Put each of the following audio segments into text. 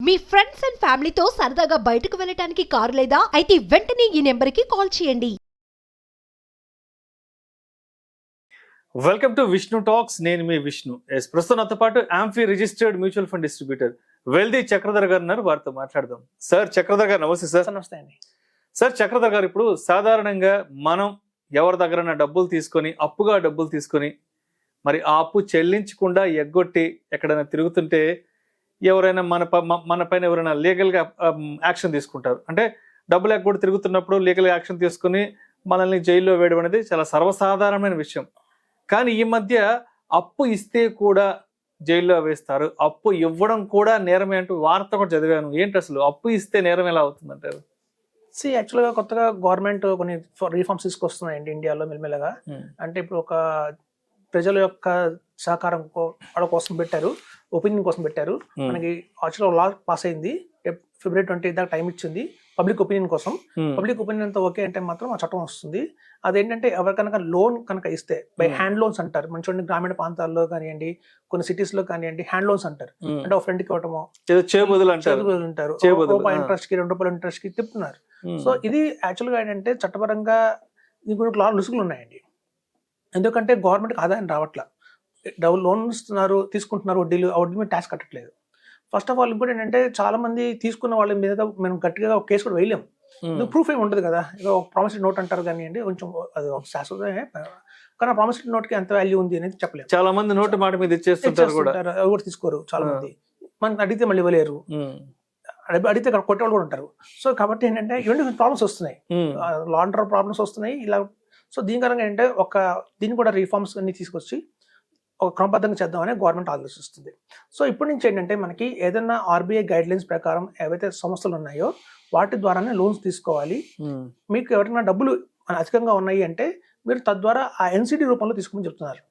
Me friends and ఫ్యామిలీతో సరదాగా బయటకు వెళ్ళటానికి కారు లేదా అయితే వెంటనే ఈ నెంబర్కి కాల్ చేయండి. Welcome to Vishnu talks. నేను మీ విష్ణు. ప్రస్తుతం నాతో పాటు amphi registered mutual fund distributor wealthy Chakradhar గారు ఉన్నారు. వారితో మాట్లాడదాం. సార్ చక్రధర్ గారు నమస్తే. సార్ నమస్తే అండి. సార్ చక్రధర్ గారు, ఇప్పుడు సాధారణంగా మనం ఎవరి దగ్గర డబ్బులు తీసుకొని అప్పుగా డబ్బులు తీసుకొని మరి ఆ అప్పు చెల్లించకుండా ఎగ్గొట్టి ఎక్కడైనా తిరుగుతుంటే ఎవరైనా మన పైన ఎవరైనా లీగల్గా యాక్షన్ తీసుకుంటారు. అంటే డబ్బులు ఎగ్గొట్టి తిరుగుతున్నప్పుడు లీగల్ యాక్షన్ తీసుకుని మనల్ని జైల్లో వేయడం అనేది చాలా సర్వసాధారణమైన విషయం. కానీ ఈ మధ్య అప్పు ఇస్తే కూడా జైల్లో వేస్తారు, అప్పు ఇవ్వడం కూడా నేరమే అంటూ వార్త కూడా చదివాను. ఏంటి అసలు అప్పు ఇస్తే నేరం ఎలా అవుతుందంటారు? యాక్చువల్గా కొత్తగా గవర్నమెంట్ కొన్ని రిఫార్మ్స్ తీసుకొస్తున్నాయండి ఇండియాలో మెల్లమెల్లగా. అంటే ఇప్పుడు ఒక ప్రజల యొక్క సహకారం వాళ్ళ కోసం పెట్టారు, ఒపీనియన్ కోసం పెట్టారు. మనకి యాక్చువల్గా లా పాస్ అయింది, February 20 దాకా టైం ఇచ్చింది పబ్లిక్ ఒపీనియన్ కోసం. పబ్లిక్ ఒపీనియన్ అంతా ఓకే అంటే మాత్రం ఆ చట్టం వస్తుంది. అదేంటంటే ఎవరికైనా లోన్ కనుక ఇస్తే బై హ్యాండ్ లోన్స్ అంటారు. మంచి గ్రామీణ ప్రాంతాల్లో కానివ్వండి, కొన్ని సిటీస్ లో కానివ్వండి హ్యాండ్ లోన్స్ అంటారు. అంటే ఒక ఫ్రెండ్ కి ఇవ్వటమో అంటారు, రూపాయి ఇంట్రెస్ట్ కి $2 ఇంట్రెస్ట్ కి తిప్పుతున్నారు. సో ఇది యాక్చువల్గా ఏంటంటే చట్టపరంగా దీనికి లాలు రుసుగులు ఉన్నాయండి. ఎందుకంటే గవర్నమెంట్కి ఆదాయం రావట్లా, డబ్బులు లోన్ ఇస్తున్నారు, తీసుకుంటున్నారు, వడ్డీలు, ఆ వడ్డీ మీద ట్యాక్స్ కట్టట్లేదు. ఫస్ట్ ఆఫ్ ఆల్ ఇంకోటి ఏంటంటే చాలా మంది తీసుకున్న వాళ్ళ మీద మనం గట్టిగా ఒక కేసు కూడా వేయలేము. ప్రూఫ్ ఏమి ఉండదు కదా. ఇక ఒక ప్రామిసరీ నోట్ అంటారు కానివ్వండి, కొంచెం అది ఒక శాశ్వతమే, కానీ ప్రామిసరీ నోట్ కి ఎంత వాల్యూ ఉంది అనేది చెప్పలేము. చాలా మంది నోటు మాట మీద ఇచ్చేస్తుంటారు కూడా, అవి కూడా తీసుకోరు. చాలా మంది మనం అడిగితే మళ్ళీ ఇవ్వలేరు, అడిగితే కొట్టేవాళ్ళు కూడా ఉంటారు. సో కాబట్టి ఏంటంటే ఇవన్నీ ప్రాబ్లమ్స్ వస్తున్నాయి, లాండర్ ప్రాబ్లమ్స్ వస్తున్నాయి ఇలా. సో దీని కారణంగా ఏంటంటే దీన్ని కూడా రిఫార్మ్స్ అన్ని తీసుకొచ్చి ఒక క్రమబద్ధంగా చేద్దామని గవర్నమెంట్ ఆలోచిస్తుంది. సో ఇప్పటి నుంచి ఏంటంటే మనకి ఏదైనా ఆర్బీఐ గైడ్ లైన్స్ ప్రకారం ఏవైతే సంస్థలు ఉన్నాయో వాటి ద్వారానే లోన్స్ తీసుకోవాలి. మీకు ఎవరైనా డబ్బులు అధికంగా ఉన్నాయి అంటే మీరు తద్వారా ఆ ఎన్సిడి రూపంలో తీసుకోమని చెప్తున్నారు.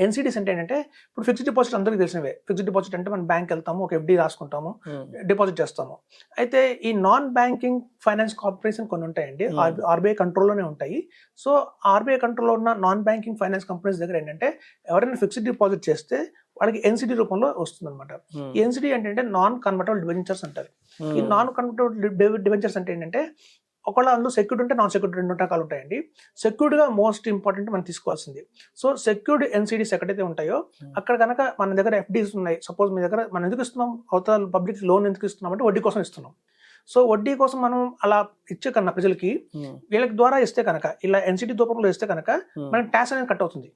ఎన్సిడీస్ అంటే ఏంటంటే ఇప్పుడు ఫిక్స్డ్ డిపాజిట్ అందరికీ తెలిసినవే. ఫిక్స్డ్ డిపాజిట్ అంటే మనం బ్యాంక్ వెళ్తాము, ఒక ఎఫ్డి రాసుకుంటాము, డిపాజిట్ చేస్తాము. అయితే ఈ నాన్ బ్యాంకింగ్ ఫైనాన్స్ కార్పొరేషన్ కొన్ని ఉంటాయండి, ఆర్బీఐ కంట్రోల్లోనే ఉంటాయి. సో ఆర్బీఐ కంట్రోల్లో ఉన్న నాన్ బ్యాంకింగ్ ఫైనాన్స్ కంపెనీస్ దగ్గర ఏంటంటే ఎవరైనా ఫిక్స్డ్ డిపాజిట్ చేస్తే వాళ్ళకి ఎన్సిడి రూపంలో వస్తుంది అనమాట. ఈ ఎన్సిడి ఏంటంటే నాన్ కన్వర్టబుల్ డిబెంచర్స్ అంటారు. ఈ నాన్ కన్వర్టబుల్ డిబెంచర్స్ అంటే ఏంటంటే ఒకవేళ అందులో సెక్యూర్డ్ ఉంటే నాన్ సెక్యూర్డ్ 2 రకాలు ఉంటాయండి. సెక్యూర్డ్గా మోస్ట్ ఇంపార్టెంట్ మనం తీసుకోవాల్సింది. సో సెక్యూర్డ్ ఎన్సిడీస్ ఎక్కడైతే ఉంటాయో అక్కడ కనుక మన దగ్గర ఎఫ్డీస్ ఉన్నాయి, సపోజ్ మీ దగ్గర మనం ఎందుకు ఇస్తున్నాం, అవతల పబ్లిక్ లోన్ ఎందుకు ఇస్తున్నాం అంటే వడ్డీ కోసం ఇస్తున్నాం. సో వడ్డీ కోసం మనం అలా ఇచ్చే కన్నా ప్రజలకి వీళ్ళకి ద్వారా ఇస్తే కనుక, ఇలా ఎన్సిడీ రూపంలో ఇస్తే కనుక మనకి ట్యాక్స్ అనేది కట్ అవుతుంది.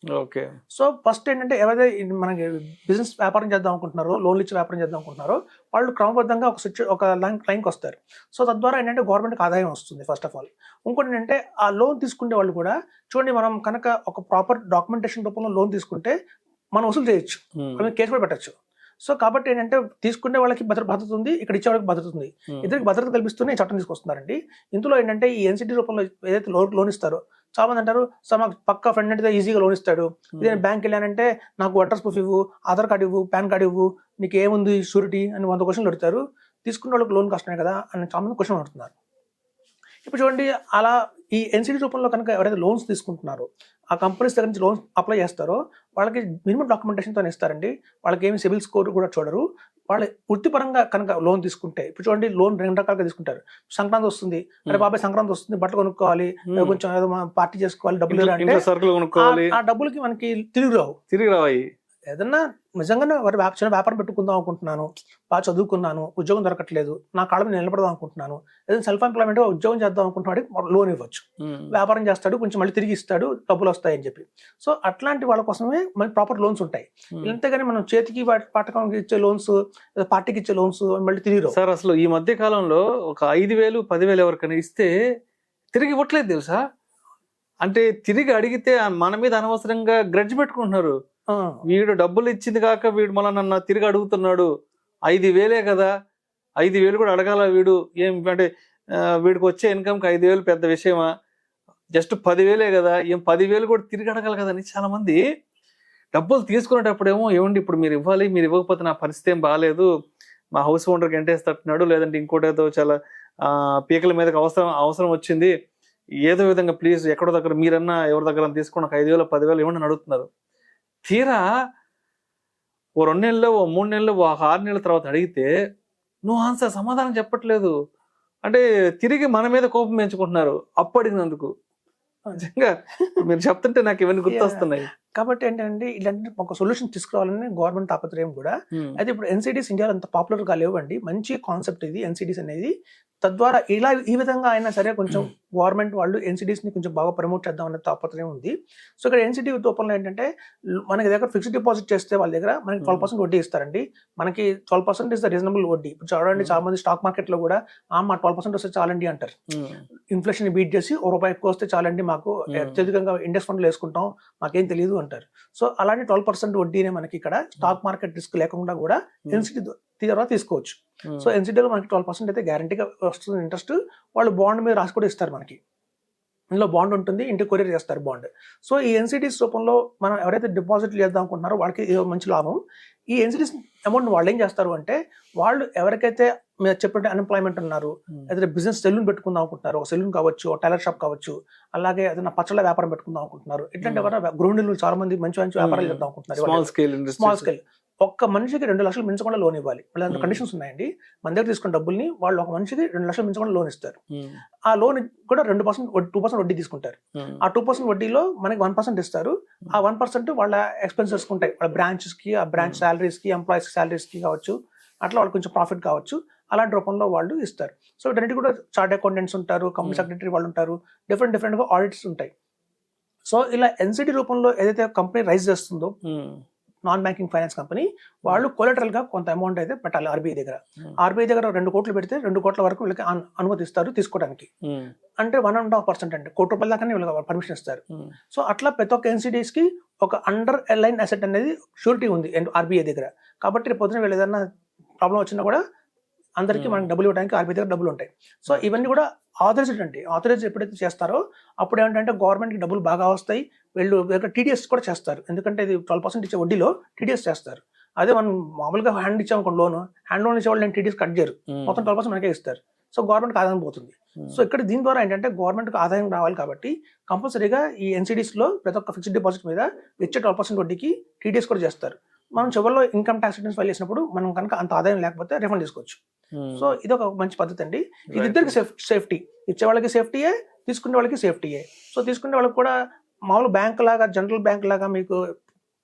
ఓకే. సో ఫస్ట్ ఏంటంటే ఎవరైతే మనకి బిజినెస్ వ్యాపారం చేద్దాం అనుకుంటున్నారో, లోన్లు ఇచ్చి వ్యాపారం చేద్దాం అనుకుంటున్నారో వాళ్ళు క్రమబద్ధంగా ఒక లైన్కి వస్తారు. సో తద్వారా ఏంటంటే గవర్నమెంట్కి ఆదాయం వస్తుంది ఫస్ట్ ఆఫ్ ఆల్. ఇంకోటి ఏంటంటే ఆ లోన్ తీసుకునే వాళ్ళు కూడా చూడండి, మనం కనుక ఒక ప్రాపర్ డాక్యుమెంటేషన్ రూపంలో లోన్ తీసుకుంటే మనం వసూలు చేయొచ్చు, కేసు కూడా పెట్టచ్చు. సో కాబట్టి ఏంటంటే తీసుకునే వాళ్ళకి భద్రత ఉంది, ఇక్కడ ఇచ్చే వాళ్ళకి భద్రత ఉంది, ఇద్దరికి భద్రత కల్పిస్తూనే చట్టం తీసుకొస్తున్నారండి. ఇందులో ఏంటంటే ఈ ఎన్సిటీ రూపంలో ఏదైతే లోన్ ఇస్తారో చాలా మంది అంటారు, సార్ మాకు పక్క ఫ్రెండ్ అయితే ఈజీగా లోన్ ఇస్తాడు, ఇదే బ్యాంక్ వెళ్ళానంటే నాకు అడ్రస్ ప్రూఫ్ ఇవ్వు, ఆధార్ కార్డు ఇవ్వు, పాన్ కార్డు ఇవ్వు, నీకు ఏముంది షూరిటీ అని 100 క్వశ్చన్లు అడుగుతారు. తీసుకున్న వాళ్ళకి లోన్ కష్టమే కదా అని చాలా మంది క్వశ్చన్ అడుగుతున్నారు. ఇప్పుడు చూడండి, అలా ఈ ఎన్సిడి రూపంలో కనుక ఎవరైతే లోన్స్ తీసుకుంటున్నారో ఆ కంపెనీస్ దగ్గర నుంచి లోన్స్ అప్లై చేస్తారో వాళ్ళకి మినిమం డాక్యుమెంటేషన్తో ఇస్తారండి. వాళ్ళకి ఏమి సిబిల్ స్కోర్ కూడా చూడరు. వాళ్ళు వృత్తిపరంగా కనుక లోన్ తీసుకుంటే, ఇప్పుడు చూడండి లోన్ 2 రకాలుగా తీసుకుంటారు. సంక్రాంతి వస్తుంది, అరే బాబాయ్ సంక్రాంతి వస్తుంది, బట్టలు కొనుక్కోవాలి, కొంచెం ఏదో పార్టీ చేసుకోవాలి, డబ్బులు అంటే ఆ డబ్బులకి మనకి తిరిగి రావు. ఏదన్నా నిజంగానే చిన్న వ్యాపారం పెట్టుకుందాం అనుకుంటున్నాను, బాగా చదువుకున్నాను, ఉద్యోగం దొరకట్లేదు, నా కాళ్ళ మీద నిలబడదాం అనుకుంటున్నాను, ఏదైనా సెల్ఫ్ ఎంప్లాయ్మెంట్ ఉద్యోగం చేద్దాం అనుకుంటున్నాడు, లోన్ ఇవ్వచ్చు, వ్యాపారం చేస్తాడు, కొంచెం మళ్ళీ తిరిగి ఇస్తాడు, డబ్బులు వస్తాయని చెప్పి. సో అట్లాంటి వాళ్ళ కోసమే మనకి ప్రాపర్ లోన్స్ ఉంటాయి. ఇంతగాని మనం చేతికి పట్టకానికి ఇచ్చే లోన్స్, పార్టీకి ఇచ్చే లోన్స్ మళ్ళీ తిరిగి రావు. సార్ అసలు ఈ మధ్య కాలంలో ఒక 5,000 10,000 ఎవరికైనా ఇస్తే తిరిగి ఇవ్వట్లేదు తెలుసా. అంటే తిరిగి అడిగితే మన మీద అనవసరంగా గ్రడ్జ్ పెట్టుకుంటున్నారు. వీడు డబ్బులు ఇచ్చింది కాక వీడు మళ్ళీ నన్ను తిరిగి అడుగుతున్నాడు, 5,000 కదా, 5,000 కూడా అడగాల వీడు, ఏం అంటే వీడికి వచ్చే ఇన్కమ్కి 5,000 పెద్ద విషయమా, జస్ట్ 10,000 కదా, ఏం 10,000 కూడా తిరిగి అడగాలి కదా అని చాలా మంది డబ్బులు తీసుకునేటప్పుడేమో ఏమండి ఇప్పుడు మీరు ఇవ్వాలి, మీరు ఇవ్వకపోతే నా పరిస్థితి ఏం బాగాలేదు, మా హౌస్ ఓనర్కి ఎంటేస్తట్టున్నాడు, లేదంటే ఇంకోటేదో చాలా పీకల మీదకి అవసరం వచ్చింది, ఏదో విధంగా ప్లీజ్ ఎక్కడో దగ్గర మీరన్నా ఎవరి దగ్గర తీసుకుని 5,000 10,000 ఇవ్వండి అని అడుగుతున్నారు. తీరా ఓ 2 నెలలు, ఓ 3 నెలలు, ఓ 6 నెలల తర్వాత అడిగితే నువ్వు ఆన్సర్ సమాధానం చెప్పట్లేదు అంటే తిరిగి మన మీద కోపం పెంచుకుంటున్నారు అప్పు అడిగినందుకు. నిజంగా మీరు చెప్తుంటే నాకు ఇవన్నీ గుర్తొస్తున్నాయి. కాబట్టి ఏంటంటే ఇలాంటి ఒక సొల్యూషన్ తీసుకురావాలని గవర్నమెంట్ తాపత్రయం కూడా. అయితే ఇప్పుడు ఎన్సిడీస్ ఇండియాలో అంత పాపులర్ గా లేవండి. మంచి కాన్సెప్ట్ ఇది ఎన్సిడీస్ అనేది. తద్వారా ఈ విధంగా అయినా సరే కొంచెం గవర్నమెంట్ వాళ్ళు ఎన్సిడీస్ ని కొంచెం బాగా ప్రమోట్ చేద్దాం అనే తాపత్రయం ఉంది. సో ఇక్కడ ఎన్సిడీ రూపంలో ఏంటంటే మనకి దగ్గర ఫిక్స్డ్ డిపాజిట్ చేస్తే వాళ్ళ దగ్గర మనకి 12% వడ్డీ ఇస్తారండి. మనకి 12% ఇస్ ద రీజనబుల్ వడ్డీ. ఇప్పుడు చూడండి చాలా మంది స్టాక్ మార్కెట్ లో కూడా మా 12% వస్తే చాలండి అంటారు. ఇన్ఫ్లేషన్ బీట్ చేసి ₹1 ఎక్కువ వస్తే చాలండి, మాకు అత్యధికంగా ఇండెక్స్ ఫండ్లు వేసుకుంటాం, మాకేం తెలియదు అంటారు. సో అలాంటి 12% వడ్డీనే మనకి ఇక్కడ స్టాక్ మార్కెట్ రిస్క్ లేకుండా కూడా ఎన్సిడీ ద్వారా తీసుకోవచ్చు. సో ఎన్సిడీలో మనకి 12% అయితే గ్యారంటీగా వస్తుంది ఇంట్రెస్ట్. వాళ్ళు బాండ్ మీద రాసి కూడా ఇస్తారు మనకి. ఇందులో బాండ్ ఉంటుంది, ఇంటికి కొరియర్ చేస్తారు బాండ్. సో ఈ ఎన్సిడీస్ రూపంలో మనం ఎవరైతే డిపాజిట్ చేద్దాం అనుకుంటున్నారో వాళ్ళకి ఇది మంచి లాభం. ఈ ఎన్సిడీస్ అమౌంట్ వాళ్ళు ఏం చేస్తారు అంటే వాళ్ళు ఎవరికైతే మీరు చెప్పినట్టు అన్ఎంప్లాయ్మెంట్ ఉన్నారు, ఏదైతే బిజినెస్ సెలూన్ పెట్టుకుందాం అనుకుంటున్నారు, ఒక సెలూన్ కావచ్చు, టైలర్ షాప్ కావచ్చు, అలాగే ఏదైనా పచ్చళ్ళ వ్యాపారం పెట్టుకుందాం అనుకుంటున్నారు, ఇట్లాంటి ఎవరైనా గృహిణులు చాలా మంది మంచి మంచి వ్యాపారాలు చేద్దాం అనుకుంటున్నారు. స్మాల్ స్కేల్ ఒక్క మనిషికి 2 లక్షలు మించకుండా లోన్ ఇవ్వాలి. వాళ్ళ కండిషన్స్ ఉన్నాయండి. మన దగ్గర తీసుకున్న డబ్బుల్ని వాళ్ళు ఒక మనిషికి 2 లక్షలు మించకుండా లోన్ ఇస్తారు. ఆ లోన్ కూడా 2% వడ్డీ తీసుకుంటారు. ఆ 2% వడ్డీలో మనకి 1% ఇస్తారు. ఆ 1% వాళ్ళ ఎక్స్పెన్సెస్ ఉంటాయి, వాళ్ళ బ్రాంచెస్ కి, ఆ బ్రాంచ్ సాలరీస్ కి, ఎంప్లాయీస్ సాలరీస్ కి కావచ్చు, అట్లా వాళ్ళకి కొంచెం ప్రాఫిట్ కావచ్చు, అలాంటి రూపంలో వాళ్ళు ఇస్తారు. సో వీటన్నిటి కూడా చార్ట్ అకౌంటెంట్స్ ఉంటారు, కంపెనీ సెక్రటరీ వాళ్ళు ఉంటారు, డిఫరెంట్ గా ఆడిట్స్ ఉంటాయి. సో ఇలా ఎన్సిడి రూపంలో ఏదైతే కంపెనీ రైజ్ చేస్తుందో నాన్ బ్యాంకింగ్ ఫైనాన్స్ కంపెనీ, వాళ్ళు కొలటరల్ గా కొంత అమౌంట్ అయితే పెట్టాలి ఆర్బీఐ దగ్గర. ఆర్బీఐ దగ్గర 2 కోట్లు పెడితే 2 కోట్ల వరకు వీళ్ళకి అనుమతిస్తారు తీసుకోవడానికి. అంటే 1.5% అంటే ₹1 దాకా వీళ్ళకి పర్మిషన్ ఇస్తారు. సో అట్లా ప్రతి ఒక్క ఎన్సిడీస్ కి ఒక అండర్ లైన్ అసెట్ అనేది షూరిటీ ఉంది ఆర్బీఐ దగ్గర. కాబట్టి రేపు పొద్దున వీళ్ళు ఏదైనా ప్రాబ్లం వచ్చినా కూడా అందరికీ మనకి డబ్బులు ఇవ్వడానికి ఆర్బీఐ దగ్గర డబ్బులు ఉంటాయి. సో ఇవన్నీ కూడా ఆథరైజ్డ్ అండి. ఆథరైజ్ ఎప్పుడైతే చేస్తారో అప్పుడు ఏంటంటే గవర్నమెంట్కి డబ్బులు బాగా వస్తాయి. వీళ్ళు టీడీఎస్ కూడా చేస్తారు, ఎందుకంటే ఇది 12% ఇచ్చే వడ్డీలో టీడీఎస్ చేస్తారు. అదే మనం మామూలుగా హ్యాండ్ ఇచ్చాము లోన్ ఇచ్చేవాళ్ళు నేను టీడీఎస్ కట్ చేయరు, మొత్తం 12% మనకే ఇస్తారు. సో గవర్నమెంట్కి ఆదాయం పోతుంది. సో ఇక్కడ దీని ద్వారా ఏంటంటే గవర్నమెంట్కి ఆదాయం రావాలి కాబట్టి కంపల్సరీగా ఈ ఎన్సిడీస్ లో ప్రతి ఒక్క ఫిక్స్డ్ డిపాజిట్ మీద ఇచ్చే 12% వడ్డీకి టీడీఎస్ కూడా చేస్తారు. మనం చివరిలో ఇన్కమ్ ట్యాక్స్ రిటర్న్స్ ఫైల్ చేసినప్పుడు మనం కనుక అంత ఆదాయం లేకపోతే రిఫండ్ తీసుకోవచ్చు. సో ఇది ఒక మంచి పద్ధతి అండి. ఇది ఇద్దరికి సేఫ్టీ, ఇచ్చే వాళ్ళకి సేఫ్టీయే, తీసుకునే వాళ్ళకి సేఫ్టీయే. సో తీసుకునే వాళ్ళకి కూడా మామూలు బ్యాంక్ లాగా, జనరల్ బ్యాంక్ లాగా మీకు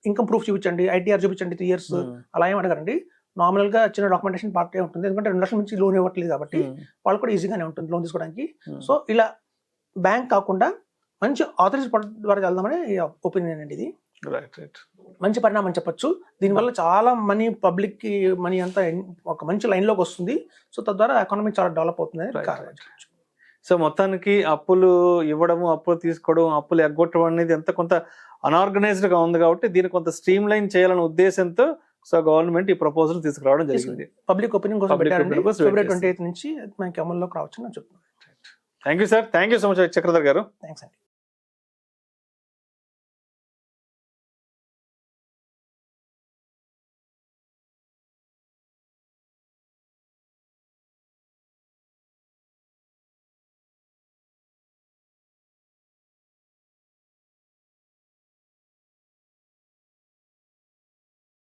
ఇన్కమ్ ప్రూఫ్ చూపించండి, ఐటీఆర్ చూపించండి 3 years అలా ఏం అడగరండి. నార్మల్ గా చిన్న డాక్యుమెంటేషన్ పార్టీ ఉంటుంది, ఎందుకంటే 2 లక్షల నుంచి లోన్ ఇవ్వట్లేదు కాబట్టి వాళ్ళు కూడా ఈజీగానే ఉంటుంది లోన్ తీసుకోవడానికి. సో ఇలా బ్యాంక్ కాకుండా మంచి ఆథరైజ్ ద్వారా వెళ్దామని ఒపీనియన్ అండి. ఇది మంచి పరిణామం చెప్పొచ్చు. దీనివల్ల చాలా మనీ, పబ్లిక్ కి మనీ అంతా ఒక మంచి లైన్ లోకి వస్తుంది. సో తద్వారా ఎకానమీ చాలా డెవలప్ అవుతుంది. సో మొత్తానికి అప్పులు ఇవ్వడము, అప్పులు తీసుకోవడం, అప్పులు ఎగ్గొట్టడం అనేది ఎంత కొంత అనార్గనైజ్డ్ గా ఉంది కాబట్టి దీన్ని కొంత స్ట్రీమ్ లైన్ చేయాలనే ఉద్దేశంతో సో గవర్నమెంట్ ఈ ప్రపోజల్ తీసుకురావడం జరిగింది. పబ్లిక్ ఒపీనియన్ కోసం February 28 నుంచి మనకి అమల్లోకి రావచ్చు అని చెప్తున్నాను. Thank you sir, thank you so much Chakradhar గారు. థ్యాంక్స్ అండి.